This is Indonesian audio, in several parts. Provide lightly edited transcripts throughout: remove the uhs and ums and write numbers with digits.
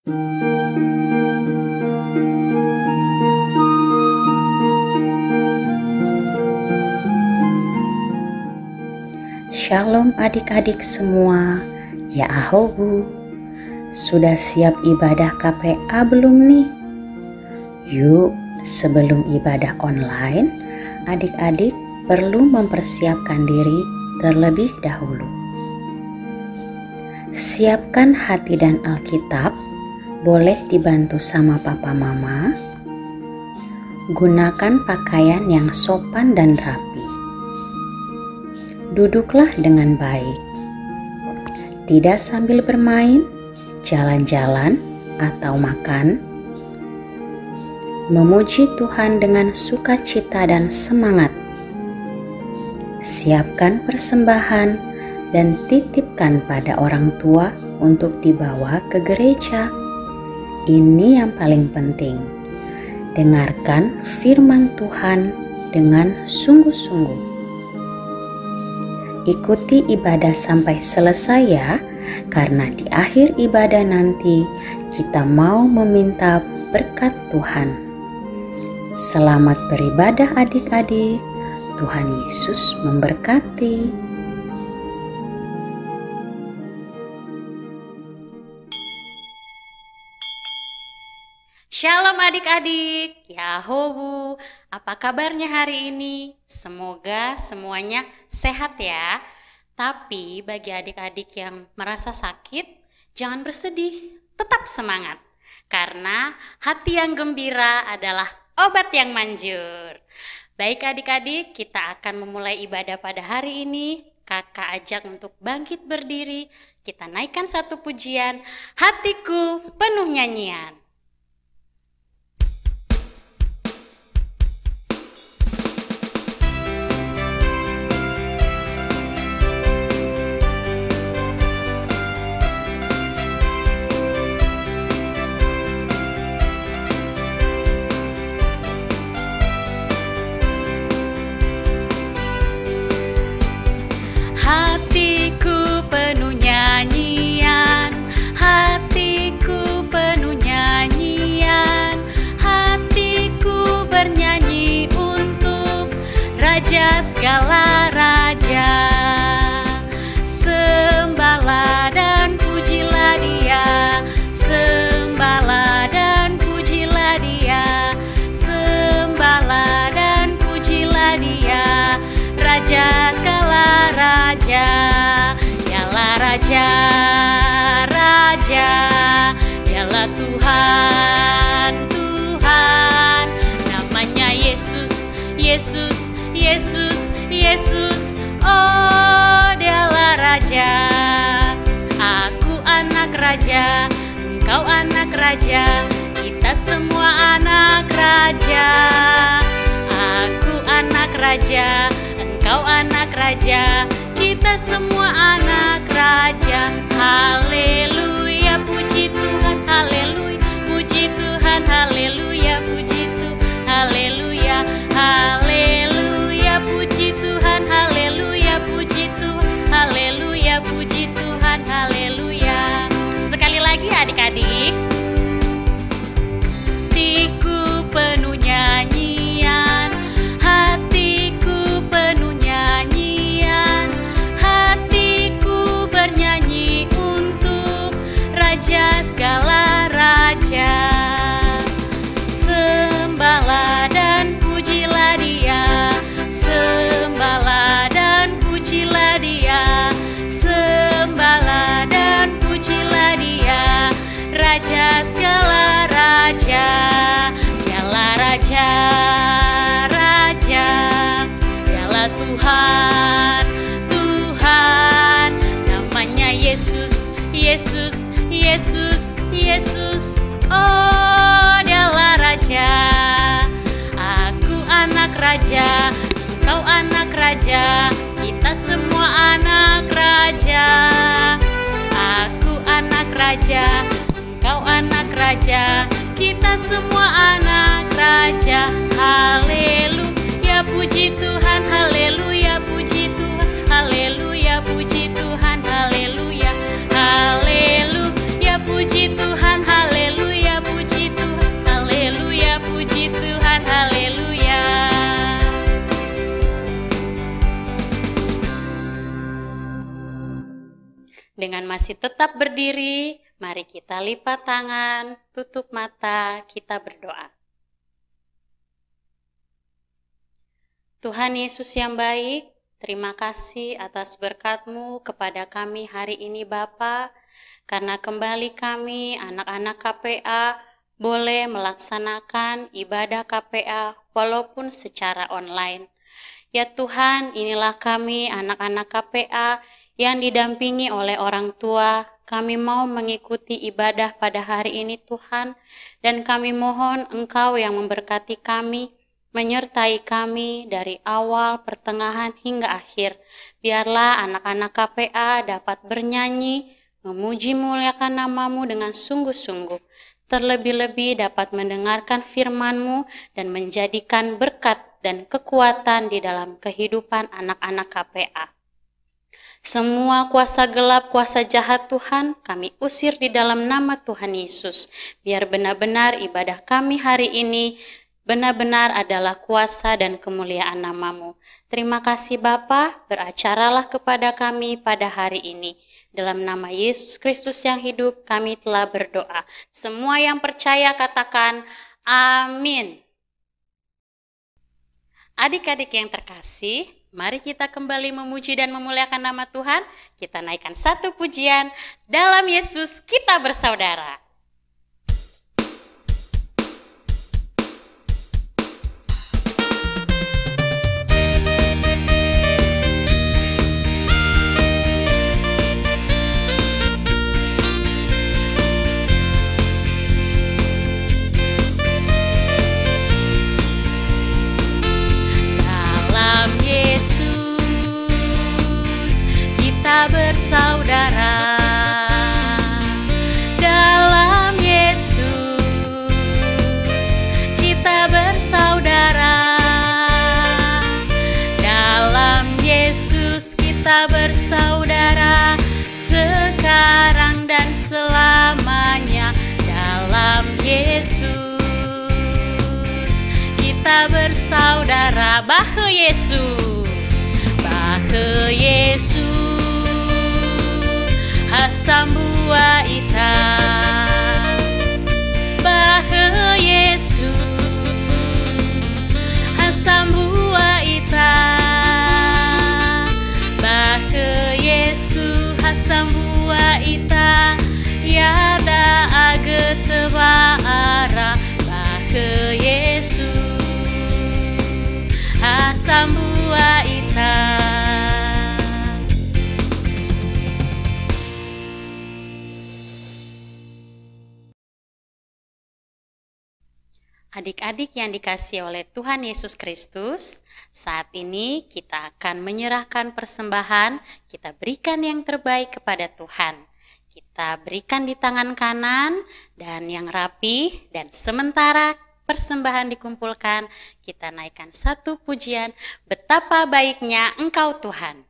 Shalom adik-adik semua, ya ahobu. Sudah siap ibadah KPA belum nih? Yuk, sebelum ibadah online, adik-adik perlu mempersiapkan diri terlebih dahulu. Siapkan hati dan Alkitab, boleh dibantu sama papa mama. Gunakan pakaian yang sopan dan rapi. Duduklah dengan baik, tidak sambil bermain, jalan-jalan, atau makan. Memuji Tuhan dengan sukacita dan semangat. Siapkan persembahan dan titipkan pada orang tua untuk dibawa ke gereja. Ini yang paling penting. Dengarkan firman Tuhan dengan sungguh-sungguh. Ikuti ibadah sampai selesai ya, karena di akhir ibadah nanti kita mau meminta berkat Tuhan. Selamat beribadah adik-adik, Tuhan Yesus memberkati. Shalom adik-adik, Yahobu, apa kabarnya hari ini? Semoga semuanya sehat ya. Tapi bagi adik-adik yang merasa sakit, jangan bersedih, tetap semangat. Karena hati yang gembira adalah obat yang manjur. Baik adik-adik, kita akan memulai ibadah pada hari ini. Kakak ajak untuk bangkit berdiri, kita naikkan satu pujian, hatiku penuh nyanyian. Hatiku penuh nyanyian, hatiku penuh nyanyian, hatiku bernyanyi untuk Raja segala raja. Sembahlah dan pujilah Dia, sembahlah dan pujilah Dia, sembahlah dan pujilah Dia, Raja segala raja. Dialah raja, raja, dialah Tuhan, Tuhan. Namanya Yesus, Yesus, Yesus, Yesus. Oh, dialah raja. Aku anak raja, engkau anak raja, kita semua anak raja. Aku anak raja, engkau anak raja, kita semua anak raja. Haleluya, puji Tuhan, haleluya, puji Tuhan, haleluya, puji Tuhan, haleluya, haleluya, puji Tuhan, haleluya, puji Tuhan, haleluya, puji Tuhan, haleluya. Sekali lagi adik-adik. Hatiku penuh nyanyian, hatiku penuh nyanyian, hatiku bernyanyi untuk Raja segala raja. Sembahlah dan pujilah Dia, sembahlah dan pujilah Dia, sembahlah dan pujilah Dia, Raja segala raja. Dialah raja, raja, dialah Tuhan, Tuhan. Namanya Yesus, Yesus, Yesus, Yesus. Oh, dialah raja. Aku anak raja, engkau anak raja, kita semua anak raja. Aku anak raja, engkau anak raja, kita semua anak raja. Haleluya, puji Tuhan, haleluya, puji Tuhan, haleluya, puji Tuhan, haleluya, haleluya, puji Tuhan, haleluya. Dengan masih tetap berdiri, mari kita lipat tangan, tutup mata, kita berdoa. Tuhan Yesus yang baik, terima kasih atas berkat-Mu kepada kami hari ini Bapa, karena kembali kami anak-anak KPA boleh melaksanakan ibadah KPA walaupun secara online. Ya Tuhan, inilah kami anak-anak KPA yang didampingi oleh orang tua. Kami mau mengikuti ibadah pada hari ini Tuhan, dan kami mohon Engkau yang memberkati kami, menyertai kami dari awal, pertengahan hingga akhir. Biarlah anak-anak KPA dapat bernyanyi, memuji muliakan nama-Mu dengan sungguh-sungguh. Terlebih-lebih dapat mendengarkan firman-Mu dan menjadikan berkat dan kekuatan di dalam kehidupan anak-anak KPA. Semua kuasa gelap, kuasa jahat Tuhan, kami usir di dalam nama Tuhan Yesus. Biar benar-benar ibadah kami hari ini benar-benar adalah kuasa dan kemuliaan nama-Mu. Terima kasih Bapa, beracaralah kepada kami pada hari ini. Dalam nama Yesus Kristus yang hidup, kami telah berdoa. Semua yang percaya katakan, amin. Adik-adik yang terkasih, mari kita kembali memuji dan memuliakan nama Tuhan. Kita naikkan satu pujian, dalam Yesus kita bersaudara. Bersaudara dalam Yesus, kita bersaudara dalam Yesus, kita bersaudara sekarang dan selamanya. Dalam Yesus kita bersaudara. Bahe Yesus, bahe Yesus hasambua ita, bahe Yesus hasambua ita, bahe Yesus hasambua ita, yada ageteba ara, bahe Yesus hasambua ita. Adik-adik yang dikasihi oleh Tuhan Yesus Kristus, saat ini kita akan menyerahkan persembahan, kita berikan yang terbaik kepada Tuhan. Kita berikan di tangan kanan dan yang rapi, dan sementara persembahan dikumpulkan, kita naikkan satu pujian, betapa baiknya Engkau Tuhan.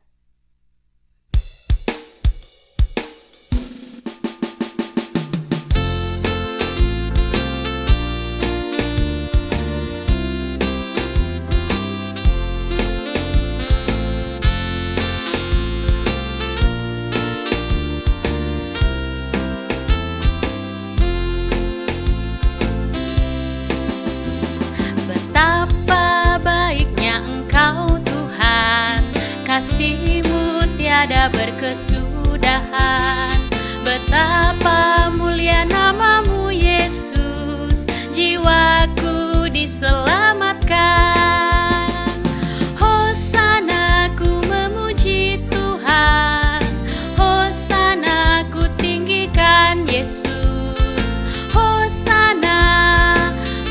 Kasih-Mu tiada berkesudahan, betapa mulia nama-Mu Yesus, jiwaku diselamatkan. Hosana ku memuji Tuhan, Hosana ku tinggikan Yesus, Hosana,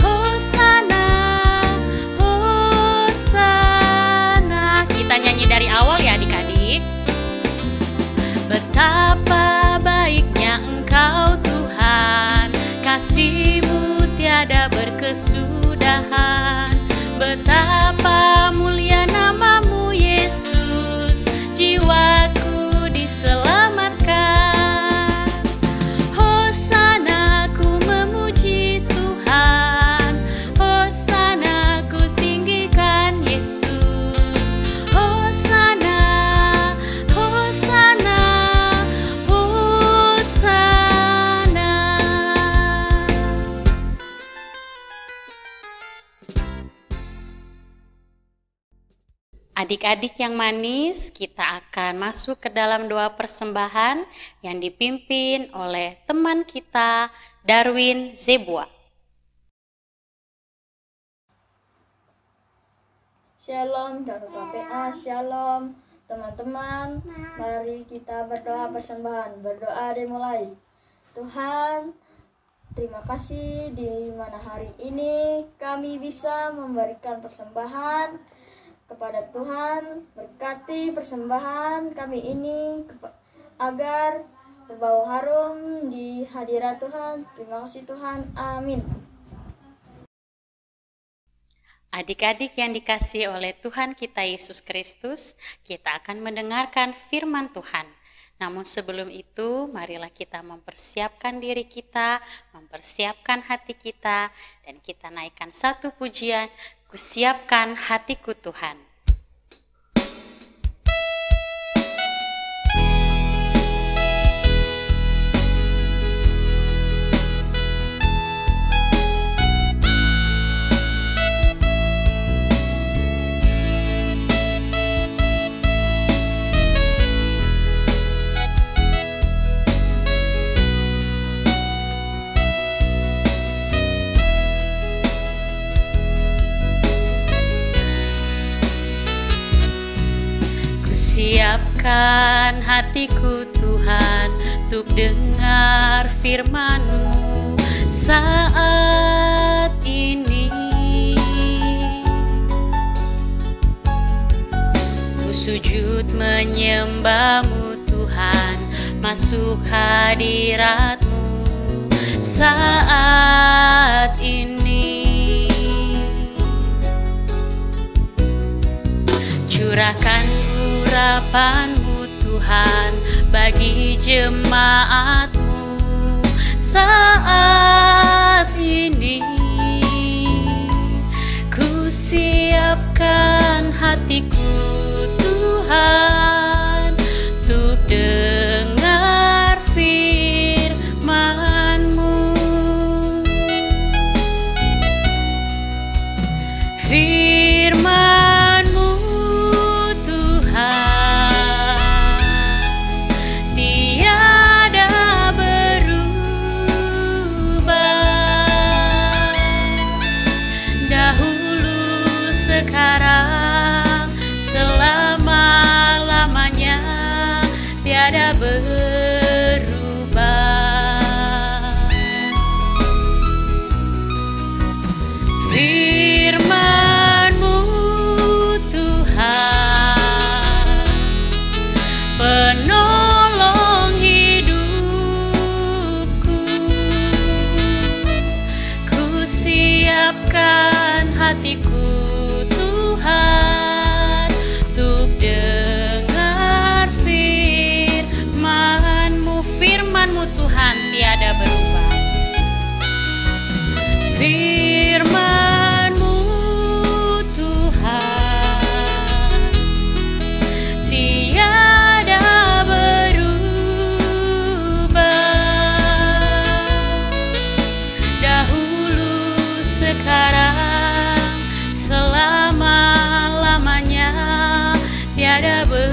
Hosana, Hosana. Kita nyanyi dari awal ya adik-adik. Betapa baiknya Engkau Tuhan, kasih-Mu tiada berkesudahan, betapa mulia nama-Mu Yesus, jiwaku diselamatkan. Hosana ku memuji Tuhan, Hosana ku tinggikan Yesus, Hosana, Hosana, Hosana. Adik-adik yang manis, kita akan masuk ke dalam doa persembahan yang dipimpin oleh teman kita, Darwin Zebua. Shalom, Daru KPA, Shalom. Teman-teman, mari kita berdoa persembahan. Berdoa dimulai. Tuhan, terima kasih di mana hari ini kami bisa memberikan persembahan kepada Tuhan. Berkati persembahan kami ini agar berbau harum di hadirat Tuhan. Terima kasih Tuhan. Amin. Adik-adik yang dikasihi oleh Tuhan kita Yesus Kristus, kita akan mendengarkan firman Tuhan. Namun sebelum itu, marilah kita mempersiapkan diri kita, mempersiapkan hati kita, dan kita naikkan satu pujian, Kusiapkan Hatiku Tuhan. Siapkan hatiku Tuhan untuk dengar firman-Mu saat ini. Ku sujud menyembah-Mu Tuhan, masuk hadirat-Mu saat ini. Curahkan urapan-Mu Tuhan bagi jemaat-Mu saat ini. Ku siapkan hatiku Tuhan untuk dengar firman-Mu. Firman-Mu sekarang selama-lamanya tiada berubah. Firman-Mu Tuhan, penolong hidupku. Ku siapkan hatiku Tuhan untuk dengar firman-Mu. Firman-Mu Tuhan tiada berubah. Firman-Mu Tuhan tiada berubah. Dahulu, sekarang, selama-lamanya tiada berubah.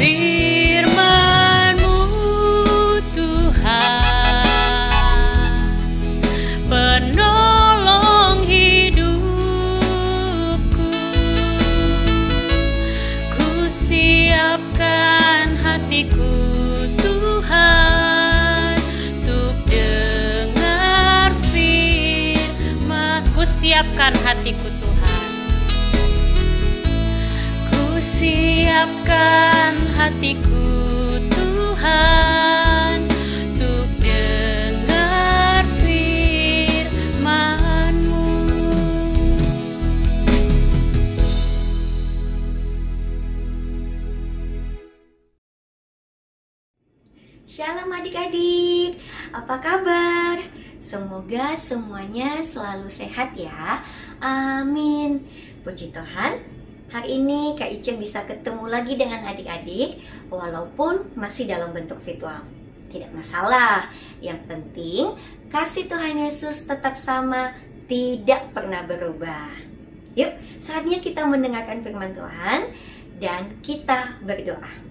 Firman-Mu Tuhan, penolong hidupku. Ku siapkan hatiku Tuhan untuk dengar firman. Ku siapkan hatiku Tuhan. Ku siapkan hatiku Tuhan untuk dengar firman-Mu. Shalom adik-adik, apa kabar? Semoga semuanya selalu sehat ya. Amin. Puji Tuhan, hari ini Kak Ica bisa ketemu lagi dengan adik-adik walaupun masih dalam bentuk virtual. Tidak masalah. Yang penting kasih Tuhan Yesus tetap sama, tidak pernah berubah. Yuk, saatnya kita mendengarkan firman Tuhan dan kita berdoa.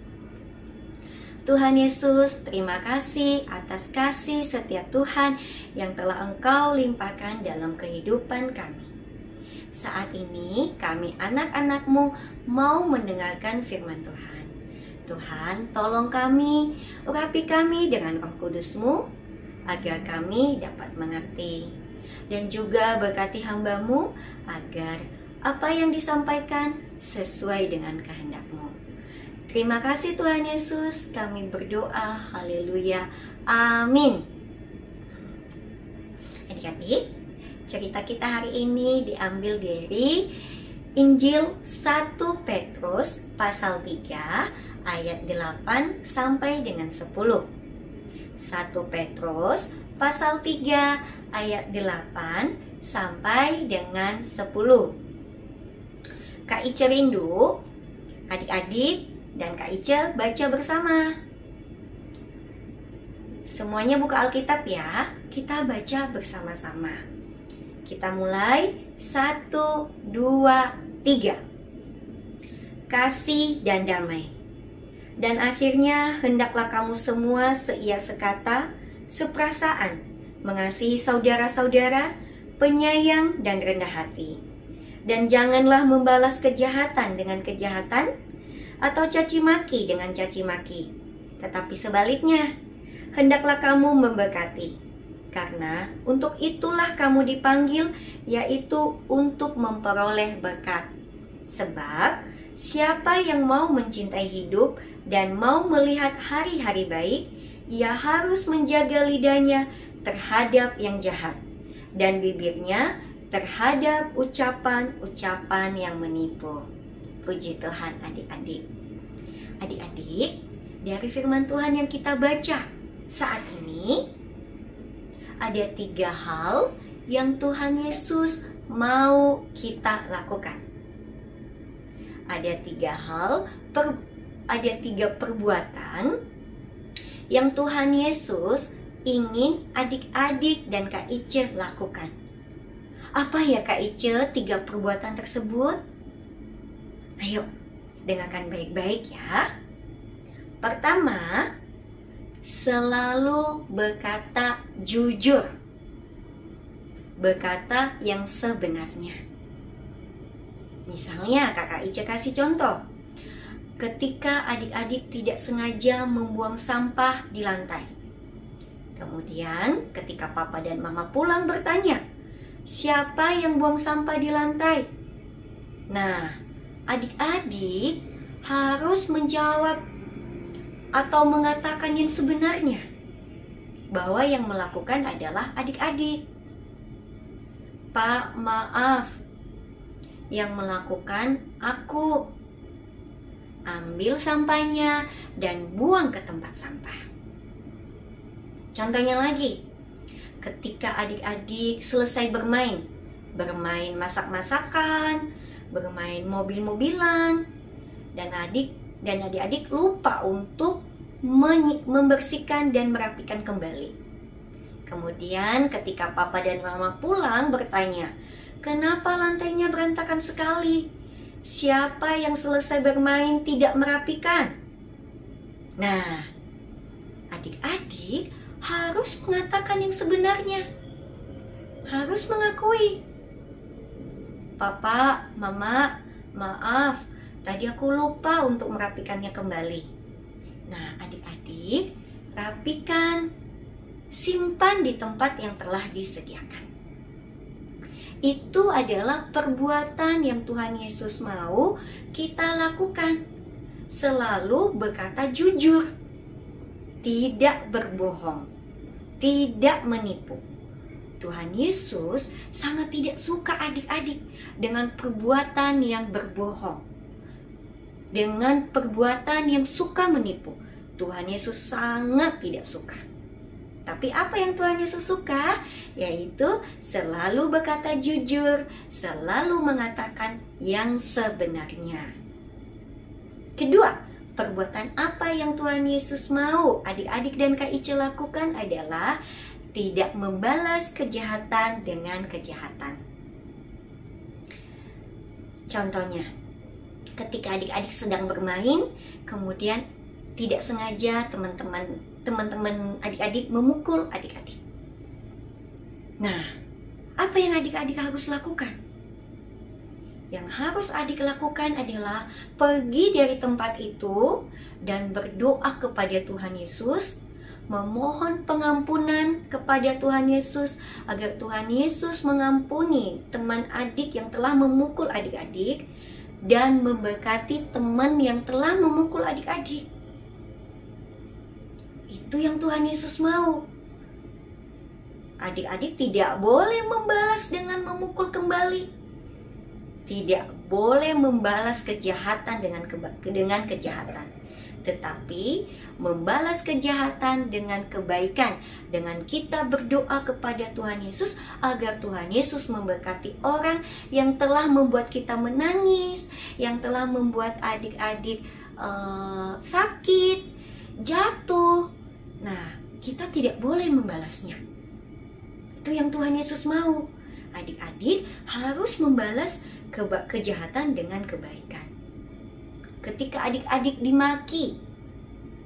Tuhan Yesus, terima kasih atas kasih setia Tuhan yang telah Engkau limpahkan dalam kehidupan kami. Saat ini kami anak-anak-Mu mau mendengarkan firman Tuhan. Tuhan, tolong kami, urapi kami dengan Roh Kudus-Mu agar kami dapat mengerti. Dan juga berkati hamba-Mu agar apa yang disampaikan sesuai dengan kehendak-Mu. Terima kasih Tuhan Yesus, kami berdoa, haleluya, amin. Adik-adik, cerita kita hari ini diambil dari Injil 1 Petrus pasal 3 ayat 8 sampai dengan 10. 1 Petrus pasal 3 ayat 8 sampai dengan 10. Kak Ica rindu adik-adik dan Kak Ica baca bersama. Semuanya buka Alkitab ya, kita baca bersama-sama. Kita mulai 1, 2, 3. Kasih dan damai. Dan akhirnya hendaklah kamu semua seia sekata, seperasaan, mengasihi saudara-saudara, penyayang dan rendah hati. Dan janganlah membalas kejahatan dengan kejahatan, atau caci maki dengan caci maki. Tetapi sebaliknya, hendaklah kamu memberkati. Karena untuk itulah kamu dipanggil, yaitu untuk memperoleh berkat. Sebab siapa yang mau mencintai hidup dan mau melihat hari-hari baik, ia harus menjaga lidahnya terhadap yang jahat, dan bibirnya terhadap ucapan-ucapan yang menipu. Puji Tuhan adik-adik. Adik-adik, dari firman Tuhan yang kita baca saat ini, ada 3 hal yang Tuhan Yesus mau kita lakukan. Ada 3 perbuatan yang Tuhan Yesus ingin adik-adik dan Kak Ica lakukan. Apa ya Kak Ica 3 perbuatan tersebut? Ayo, dengarkan baik-baik ya. Pertama, selalu berkata jujur. Berkata yang sebenarnya. Misalnya, Kakak Ica kasih contoh. Ketika adik-adik tidak sengaja membuang sampah di lantai. Kemudian, ketika papa dan mama pulang bertanya, siapa yang buang sampah di lantai? Nah, adik-adik harus menjawab atau mengatakan yang sebenarnya, bahwa yang melakukan adalah adik-adik. Pak, maaf, yang melakukan aku. Ambil sampahnya dan buang ke tempat sampah. Contohnya lagi, ketika adik-adik selesai bermain masak-masakan, bermain mobil-mobilan, dan adik-adik lupa untuk membersihkan dan merapikan kembali. Kemudian ketika papa dan mama pulang bertanya, kenapa lantainya berantakan sekali? Siapa yang selesai bermain tidak merapikan? Nah, adik-adik harus mengatakan yang sebenarnya. Harus mengakui. Papa, mama, maaf, tadi aku lupa untuk merapikannya kembali. Nah, adik-adik, rapikan, simpan di tempat yang telah disediakan. Itu adalah perbuatan yang Tuhan Yesus mau kita lakukan. Selalu berkata jujur, tidak berbohong, tidak menipu. Tuhan Yesus sangat tidak suka adik-adik dengan perbuatan yang berbohong, dengan perbuatan yang suka menipu. Tuhan Yesus sangat tidak suka. Tapi apa yang Tuhan Yesus suka? Yaitu selalu berkata jujur, selalu mengatakan yang sebenarnya. Kedua, perbuatan apa yang Tuhan Yesus mau adik-adik dan Kak Ica lakukan adalah tidak membalas kejahatan dengan kejahatan. Contohnya, ketika adik-adik sedang bermain, kemudian tidak sengaja teman-teman adik-adik memukul adik-adik. Nah, apa yang adik-adik harus lakukan? Yang harus adik lakukan adalah pergi dari tempat itu dan berdoa kepada Tuhan Yesus, memohon pengampunan kepada Tuhan Yesus agar Tuhan Yesus mengampuni teman adik yang telah memukul adik-adik dan memberkati teman yang telah memukul adik-adik. Itu yang Tuhan Yesus mau. Adik-adik tidak boleh membalas dengan memukul kembali. Tidak boleh membalas kejahatan dengan kejahatan, tetapi membalas kejahatan dengan kebaikan, dengan kita berdoa kepada Tuhan Yesus agar Tuhan Yesus memberkati orang yang telah membuat kita menangis, yang telah membuat adik-adik sakit, jatuh. Nah, kita tidak boleh membalasnya. Itu yang Tuhan Yesus mau. Adik-adik harus membalas kejahatan dengan kebaikan. Ketika adik-adik dimaki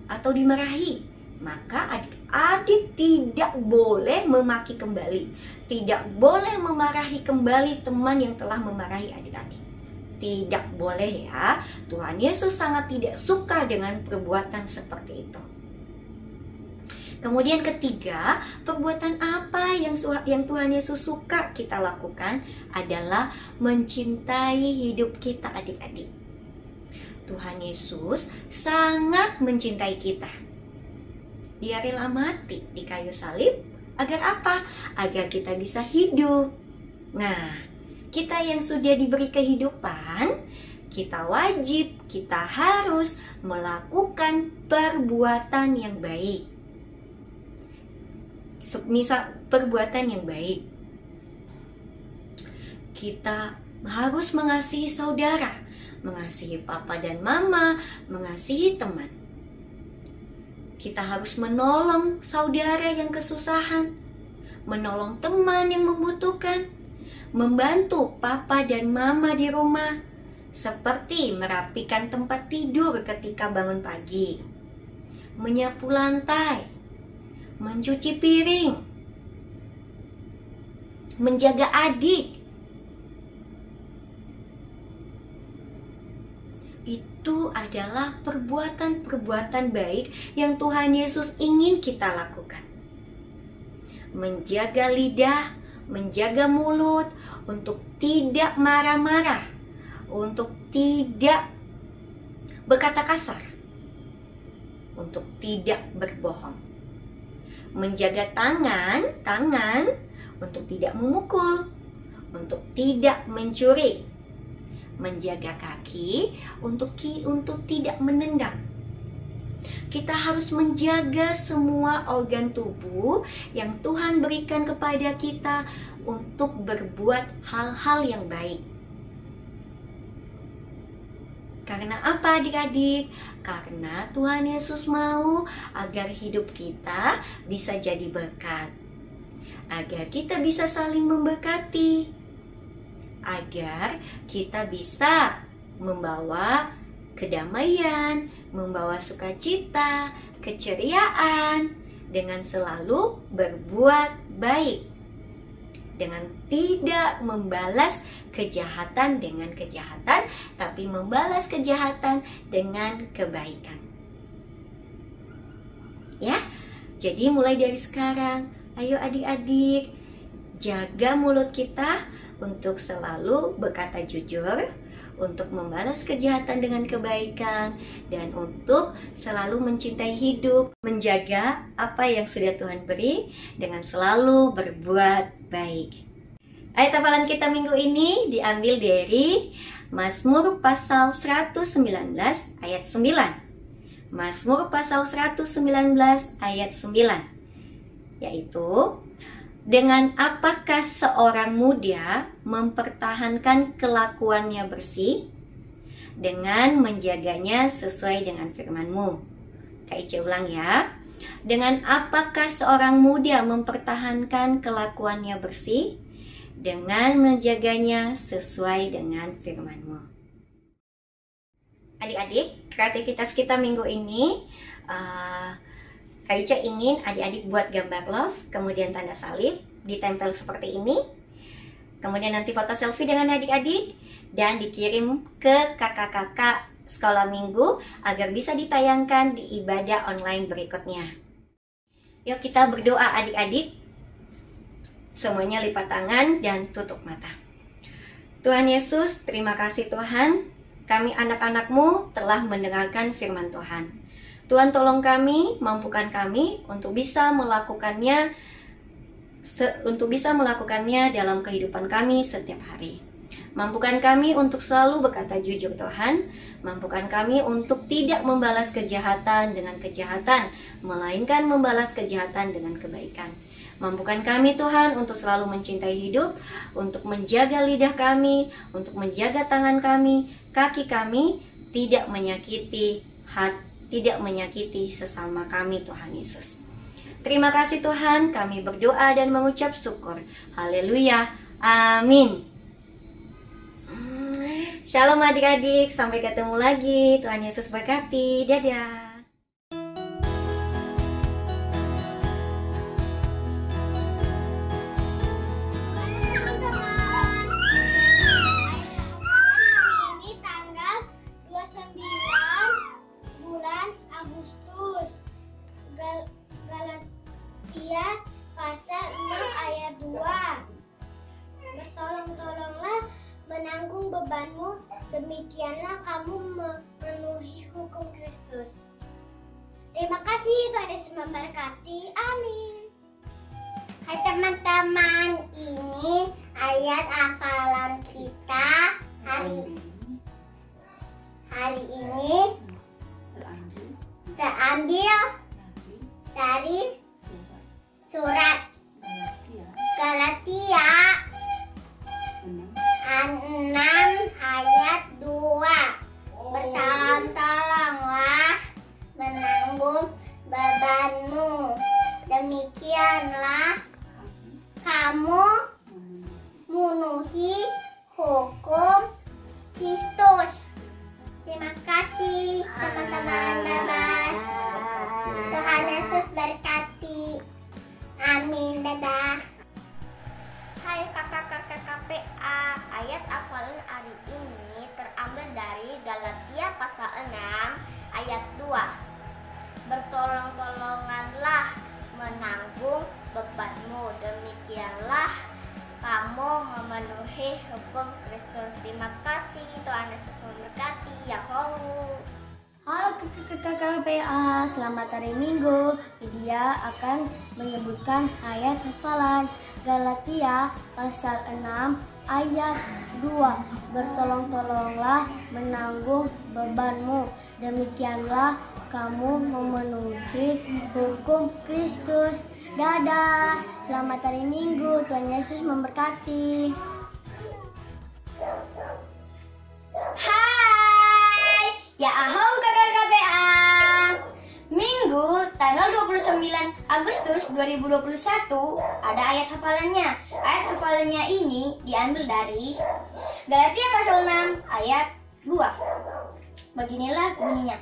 atau dimarahi, maka adik-adik tidak boleh memaki kembali, tidak boleh memarahi kembali teman yang telah memarahi adik-adik. Tidak boleh ya. Tuhan Yesus sangat tidak suka dengan perbuatan seperti itu. Kemudian ketiga, perbuatan apa yang Tuhan Yesus suka kita lakukan adalah mencintai hidup kita adik-adik. Tuhan Yesus sangat mencintai kita. Dia rela mati di kayu salib agar apa? Agar kita bisa hidup. Nah, kita yang sudah diberi kehidupan, kita wajib, kita harus melakukan perbuatan yang baik. Misal perbuatan yang baik, kita harus mengasihi saudara, mengasihi papa dan mama, mengasihi teman. Kita harus menolong saudara yang kesusahan, menolong teman yang membutuhkan, membantu papa dan mama di rumah, seperti merapikan tempat tidur ketika bangun pagi, menyapu lantai, mencuci piring, menjaga adik. Itu adalah perbuatan-perbuatan baik yang Tuhan Yesus ingin kita lakukan. Menjaga lidah, menjaga mulut, untuk tidak marah-marah, untuk tidak berkata kasar, untuk tidak berbohong. Menjaga tangan untuk tidak memukul, untuk tidak mencuri. Menjaga kaki untuk tidak menendang. Kita harus menjaga semua organ tubuh yang Tuhan berikan kepada kita untuk berbuat hal-hal yang baik. Karena apa adik-adik? Karena Tuhan Yesus mau agar hidup kita bisa jadi berkat. Agar kita bisa saling memberkati. Agar kita bisa membawa kedamaian, membawa sukacita, keceriaan, dengan selalu berbuat baik. Dengan tidak membalas kejahatan dengan kejahatan, tapi membalas kejahatan dengan kebaikan. Ya, jadi mulai dari sekarang, ayo adik-adik, jaga mulut kita untuk selalu berkata jujur, untuk membalas kejahatan dengan kebaikan, dan untuk selalu mencintai hidup, menjaga apa yang sudah Tuhan beri dengan selalu berbuat baik. Ayat hafalan kita minggu ini diambil dari Mazmur pasal 119 ayat 9. Mazmur pasal 119 ayat 9, yaitu, dengan apakah seorang muda mempertahankan kelakuannya bersih, dengan menjaganya sesuai dengan firman-Mu. Kak Ica ulang ya. Dengan apakah seorang muda mempertahankan kelakuannya bersih? Dengan menjaganya sesuai dengan firman-Mu. Adik-adik, kreativitas kita minggu ini, Kak Ica ingin adik-adik buat gambar love, kemudian tanda salib, ditempel seperti ini. Kemudian nanti foto selfie dengan adik-adik dan dikirim ke kakak-kakak sekolah minggu agar bisa ditayangkan di ibadah online berikutnya. Yuk kita berdoa adik-adik. Semuanya lipat tangan dan tutup mata. Tuhan Yesus, terima kasih Tuhan. Kami anak-anak-Mu telah mendengarkan firman Tuhan. Tuhan tolong kami, mampukan kami untuk bisa melakukannya dalam kehidupan kami setiap hari. Mampukan kami untuk selalu berkata jujur Tuhan. Mampukan kami untuk tidak membalas kejahatan dengan kejahatan, melainkan membalas kejahatan dengan kebaikan. Mampukan kami Tuhan untuk selalu mencintai hidup, untuk menjaga lidah kami, untuk menjaga tangan kami, kaki kami, tidak menyakiti sesama kami Tuhan Yesus. Terima kasih Tuhan, kami berdoa dan mengucap syukur. Haleluya, amin. Shalom adik-adik, sampai ketemu lagi. Tuhan Yesus berkati, dadah. Galatia pasal 6 ayat 2. Bertolong-tolonglah menanggung bebanmu, demikianlah kamu memenuhi hukum Kristus. Terima kasih, Tuhan Yesus memberkati. Amin. Hai teman-teman, ini ayat hafalan kita hari ini terambil dari surat Galatia 6 ayat 2. Bertolong-tolonglah menanggung bebanmu, demikianlah kamu memenuhi hukum Kristus. Terima kasih teman-teman. Dadah. Tuhan Yesus berkati. Amin. Dadah. Hai kakak-kakak KPA, ayat hafalan hari ini terambil dari Galatia pasal 6 ayat 2. Bertolong-tolonganlah menanggung bebanmu, demikianlah kamu memenuhi hukum Kristus. Terima kasih, Tuhan Yesus memberkati. Yahoo. Halo kakak KPA, selamat hari Minggu. Dia akan menyebutkan ayat hafalan Galatia pasal 6 ayat 2. Bertolong-tolonglah menanggung bebanmu, demikianlah kamu memenuhi hukum Kristus. Dadah, selamat hari Minggu, Tuhan Yesus memberkati. Hai, ya ahom kakak KPA. Minggu tanggal 29 Agustus 2021 ada ayat hafalannya. Ayat hafalannya ini diambil dari Galatia pasal 6 ayat 2. Beginilah bunyinya.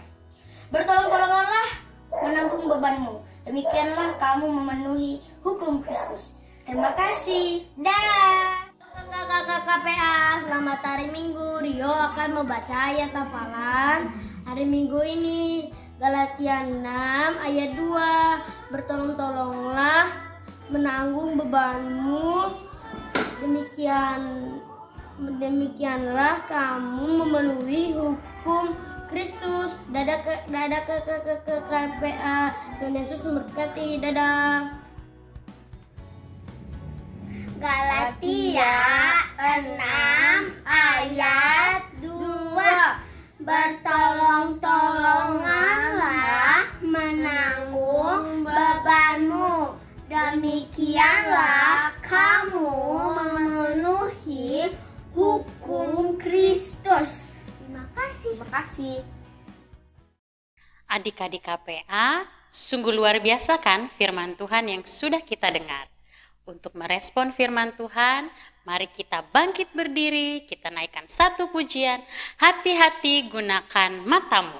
Bertolong-tolonganlah menanggung bebanmu, demikianlah kamu memenuhi hukum Kristus. Terima kasih. Dah. Kakak KPA, selamat hari Minggu. Rio akan membaca ayat hafalan hari Minggu ini. Galatia 6 ayat 2. Bertolong-tolonglah menanggung bebanmu, demikianlah kamu memenuhi hukum Kristus. Dadah ke KPA. Tuhan Yesus memberkati. Dadah. Galatia 6 ayat 2. Bertolong-tolonganlah menanggung bebanmu, demikianlah kamu memenuhi hukum Kristus. Terima kasih. kasih. Adik-adik KPA, sungguh luar biasa kan firman Tuhan yang sudah kita dengar. Untuk merespon firman Tuhan, mari kita bangkit berdiri, kita naikkan satu pujian, hati-hati gunakan matamu.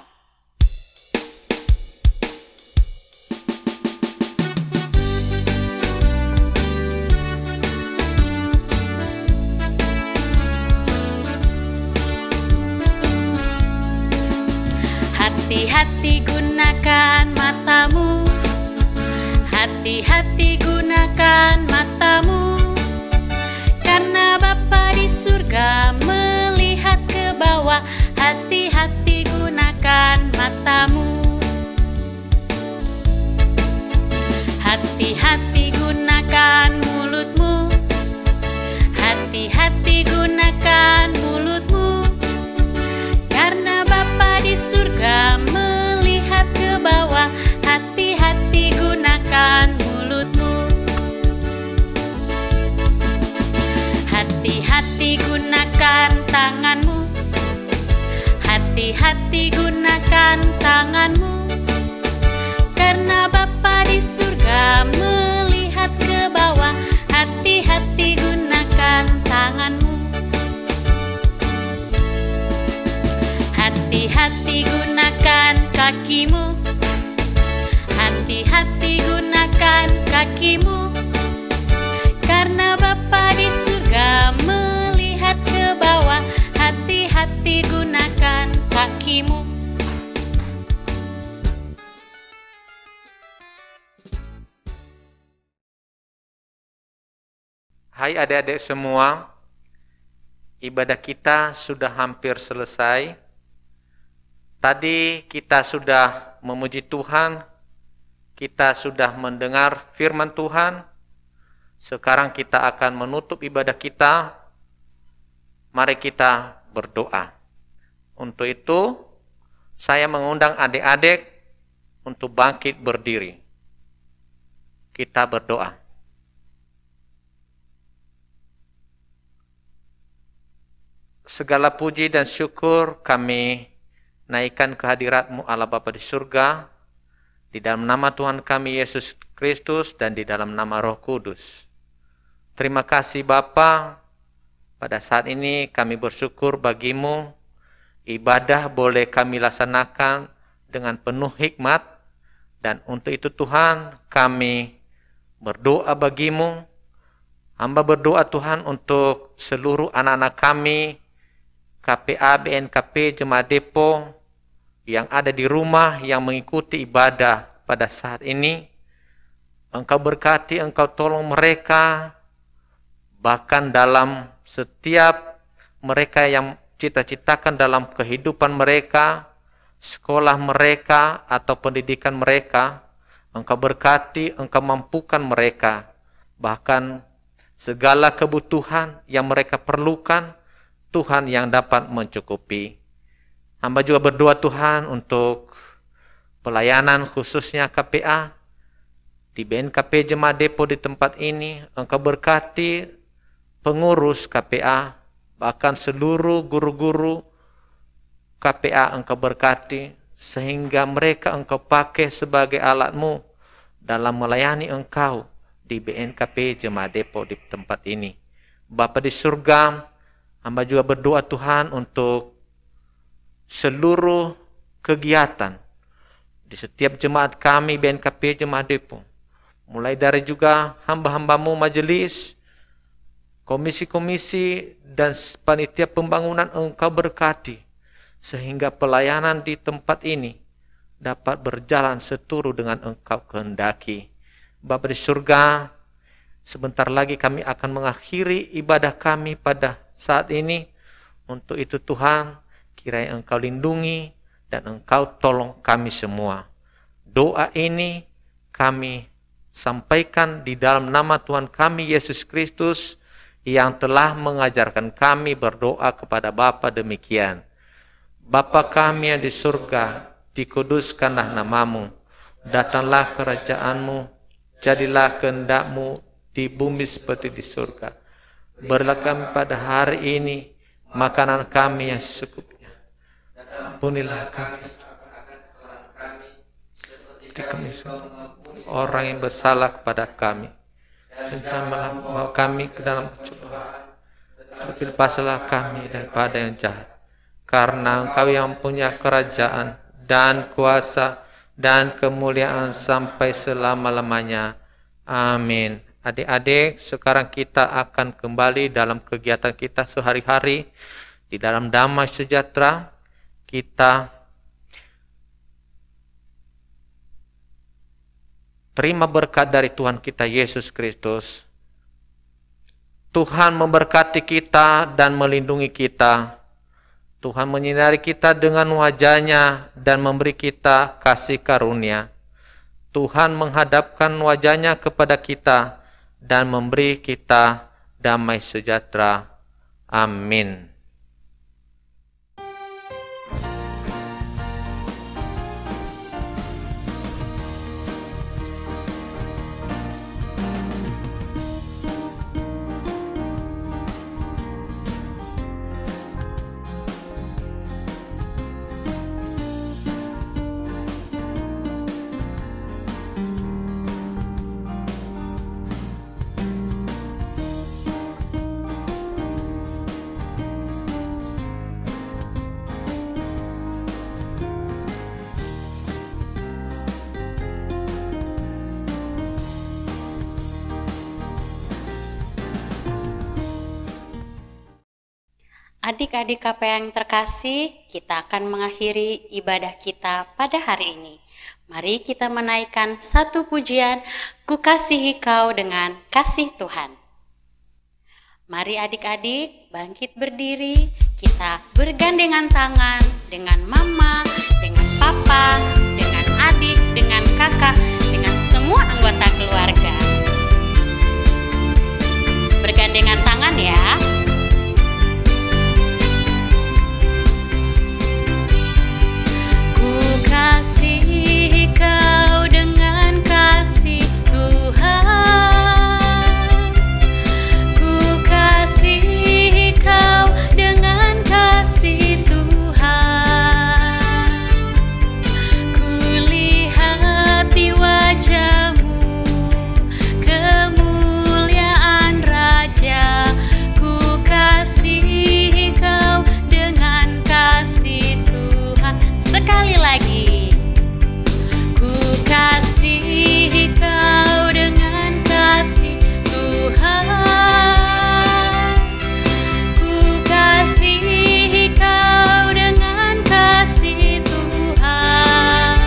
Hati-hati gunakan matamu, hati-hati gunakan matamu, karena Bapa di surga melihat ke bawah. Hati-hati gunakan matamu, hati-hati gunakan mulutmu, hati-hati gunakan mulutmu, karena Bapa di surga melihat ke bawah. Hati-hati gunakan mulutmu, hati-hati gunakan tanganmu, hati-hati gunakan tanganmu, karena Bapa di surga melihat ke bawah. Hati-hati gunakan tanganmu, hati-hati gunakan kakimu, hati-hati gunakan kakimu, karena Bapa di surga melihat ke bawah. Hati-hati gunakan kakimu. Hai adik-adik semua, ibadah kita sudah hampir selesai. Tadi kita sudah memuji Tuhan, kita sudah mendengar firman Tuhan. Sekarang kita akan menutup ibadah kita. Mari kita berdoa. Untuk itu, saya mengundang adik-adik untuk bangkit berdiri. Kita berdoa. Segala puji dan syukur kami naikkan kehadirat-Mu Allah Bapa di surga, di dalam nama Tuhan kami Yesus Kristus dan di dalam nama Roh Kudus. Terima kasih Bapa, pada saat ini kami bersyukur bagi-Mu, ibadah boleh kami laksanakan dengan penuh hikmat, dan untuk itu Tuhan kami berdoa bagi-Mu. Hamba berdoa Tuhan untuk seluruh anak-anak kami, KPA, BNKP, Jemaat Depo yang ada di rumah yang mengikuti ibadah pada saat ini. Engkau berkati, Engkau tolong mereka, bahkan dalam setiap mereka yang cita-citakan dalam kehidupan mereka, sekolah mereka atau pendidikan mereka. Engkau berkati, Engkau mampukan mereka, bahkan segala kebutuhan yang mereka perlukan, Tuhan yang dapat mencukupi. Hamba juga berdoa Tuhan untuk pelayanan khususnya KPA, di BNKP Jemaat Depo di tempat ini. Engkau berkati pengurus KPA, bahkan seluruh guru-guru KPA Engkau berkati, sehingga mereka Engkau pakai sebagai alat-Mu dalam melayani Engkau di BNKP Jemaat Depo di tempat ini. Bapa di surga, hamba juga berdoa Tuhan untuk seluruh kegiatan di setiap jemaat kami BNKP Jemaat Depo. Mulai dari juga hamba-hamba-Mu majelis, komisi-komisi dan panitia pembangunan Engkau berkati, sehingga pelayanan di tempat ini dapat berjalan seturut dengan Engkau kehendaki. Bapa di surga, sebentar lagi kami akan mengakhiri ibadah kami pada saat ini. Untuk itu Tuhan, kiranya Engkau lindungi dan Engkau tolong kami semua. Doa ini kami sampaikan di dalam nama Tuhan kami Yesus Kristus yang telah mengajarkan kami berdoa kepada Bapa demikian. Bapa kami yang di surga, dikuduskanlah namamu, datanglah kerajaan-Mu, jadilah kehendak-Mu di bumi seperti di surga. Berilah kami pada hari ini makanan kami yang secukupnya. ampunilah kami seperti kami orang yang bersalah kepada kami. Dan janganlah membawa kami ke dalam pencobaan, tapi lepaslah kami daripada yang jahat. Karena Engkau yang punya kerajaan dan kuasa dan kemuliaan sampai selama-lamanya. Amin. Adik-adik, sekarang kita akan kembali dalam kegiatan kita sehari-hari. Di dalam damai sejahtera, kita terima berkat dari Tuhan kita Yesus Kristus. Tuhan memberkati kita dan melindungi kita. Tuhan menyinari kita dengan wajah-Nya dan memberi kita kasih karunia. Tuhan menghadapkan wajah-Nya kepada kita dan memberi kita damai sejahtera. Amin. Adik-adik KPA yang terkasih, kita akan mengakhiri ibadah kita pada hari ini. Mari kita menaikkan satu pujian, Ku kasihi kau dengan kasih Tuhan. Mari adik-adik bangkit berdiri, kita bergandengan tangan dengan mama, dengan papa, dengan adik, dengan kakak, dengan semua anggota keluarga. Bergandengan tangan ya. Kasihi kau dengan kasih Tuhan. Ku kasihi kau dengan kasih Tuhan. Ku lihat di wajah-Mu kemuliaan Raja. Ku kasihi kau dengan kasih Tuhan. Sekali lagi. Kasihi kau dengan kasih Tuhan. Ku kasihi kau dengan kasih Tuhan.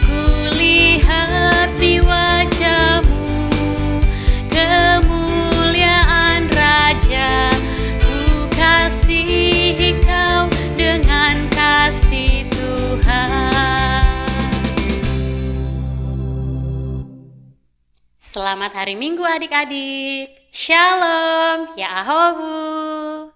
Ku lihat di wajah-Mu kemuliaan Raja. Ku kasihi kau dengan kasih Tuhan. Selamat hari Minggu adik-adik. Shalom, ya Ahobu.